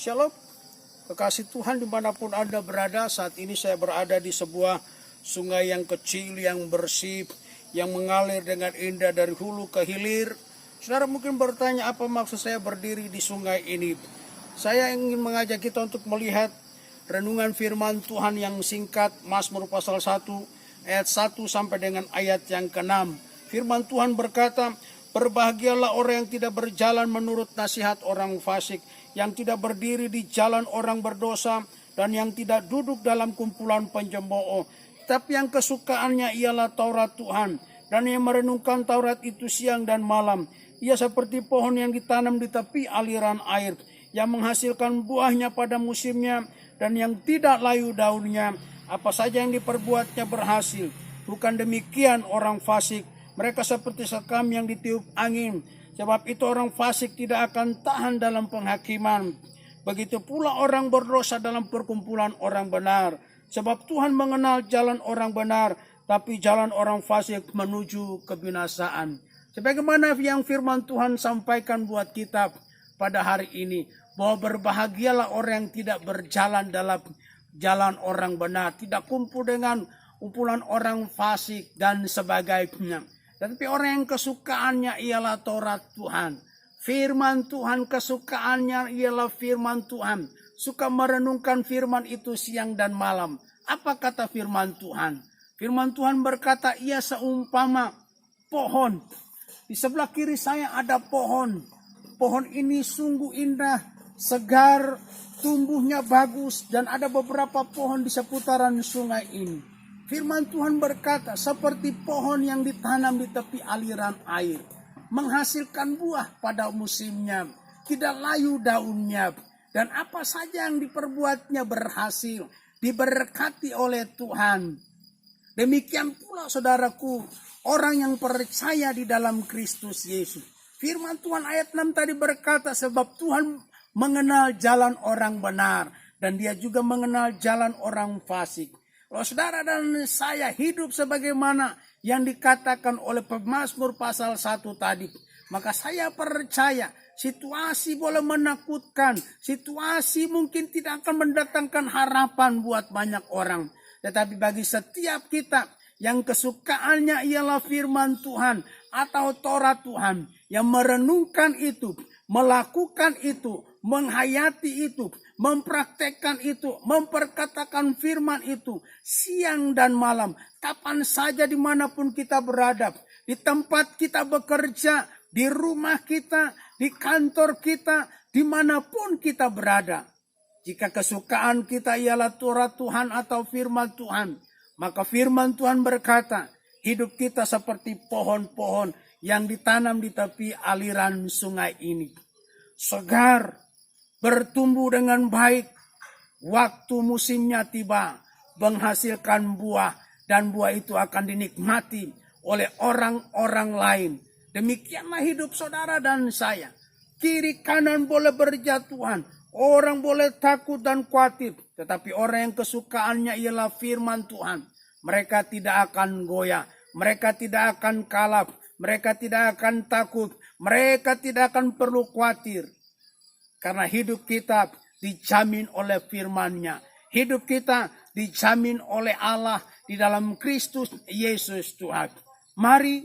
Shalom, kekasih Tuhan dimanapun Anda berada. Saat ini saya berada di sebuah sungai yang kecil, yang bersih, yang mengalir dengan indah dari hulu ke hilir. Saudara mungkin bertanya, apa maksud saya berdiri di sungai ini? Saya ingin mengajak kita untuk melihat renungan firman Tuhan yang singkat, Mazmur pasal 1 ayat 1 sampai dengan ayat yang ke-6. Firman Tuhan berkata, "Berbahagialah orang yang tidak berjalan menurut nasihat orang fasik, yang tidak berdiri di jalan orang berdosa, dan yang tidak duduk dalam kumpulan pencembooh. Tapi yang kesukaannya ialah Taurat Tuhan, dan yang merenungkan Taurat itu siang dan malam. Ia seperti pohon yang ditanam di tepi aliran air, yang menghasilkan buahnya pada musimnya, dan yang tidak layu daunnya. Apa saja yang diperbuatnya berhasil. Bukan demikian orang fasik. Mereka seperti sekam yang ditiup angin. Sebab itu orang fasik tidak akan tahan dalam penghakiman. Begitu pula orang berdosa dalam perkumpulan orang benar. Sebab Tuhan mengenal jalan orang benar, tapi jalan orang fasik menuju kebinasaan." Sebagaimana yang firman Tuhan sampaikan buat kita pada hari ini, bahwa berbahagialah orang yang tidak berjalan dalam jalan orang benar, tidak kumpul dengan kumpulan orang fasik dan sebagainya. Tetapi orang yang kesukaannya ialah Taurat Tuhan. Firman Tuhan, kesukaannya ialah firman Tuhan. Suka merenungkan firman itu siang dan malam. Apa kata firman Tuhan? Firman Tuhan berkata, ia seumpama pohon. Di sebelah kiri saya ada pohon. Pohon ini sungguh indah, segar, tumbuhnya bagus, dan ada beberapa pohon di seputaran sungai ini. Firman Tuhan berkata, seperti pohon yang ditanam di tepi aliran air, menghasilkan buah pada musimnya, tidak layu daunnya, dan apa saja yang diperbuatnya berhasil, diberkati oleh Tuhan. Demikian pula saudaraku, orang yang percaya di dalam Kristus Yesus. Firman Tuhan ayat 6 tadi berkata, sebab Tuhan mengenal jalan orang benar, dan dia juga mengenal jalan orang fasik. Kalau saudara dan saya hidup sebagaimana yang dikatakan oleh pemazmur pasal 1 tadi, maka saya percaya situasi boleh menakutkan, situasi mungkin tidak akan mendatangkan harapan buat banyak orang. Tetapi bagi setiap kita yang kesukaannya ialah firman Tuhan atau Taurat Tuhan, yang merenungkan itu, melakukan itu, menghayati itu, mempraktekkan itu, memperkatakan firman itu siang dan malam, kapan saja dimanapun kita berada, di tempat kita bekerja, di rumah kita, di kantor kita, dimanapun kita berada. Jika kesukaan kita ialah Taurat Tuhan atau firman Tuhan, maka firman Tuhan berkata, hidup kita seperti pohon-pohon yang ditanam di tepi aliran sungai ini. Segar, bertumbuh dengan baik, waktu musimnya tiba, menghasilkan buah, dan buah itu akan dinikmati oleh orang-orang lain. Demikianlah hidup saudara dan saya. Kiri kanan boleh berjatuhan, orang boleh takut dan khawatir, tetapi orang yang kesukaannya ialah firman Tuhan, mereka tidak akan goyah, mereka tidak akan kalah, mereka tidak akan takut, mereka tidak akan perlu khawatir. Karena hidup kita dijamin oleh firman-Nya. Hidup kita dijamin oleh Allah di dalam Kristus Yesus Tuhan. Mari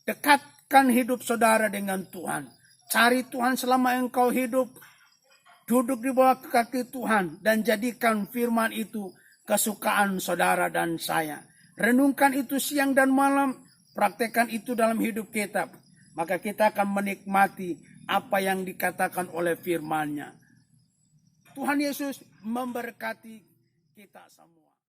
dekatkan hidup saudara dengan Tuhan. Cari Tuhan selama engkau hidup. Duduk di bawah kaki Tuhan dan jadikan firman itu kesukaan saudara dan saya. Renungkan itu siang dan malam. Praktekkan itu dalam hidup kita. Maka kita akan menikmati apa yang dikatakan oleh firman-Nya. Tuhan Yesus memberkati kita semua.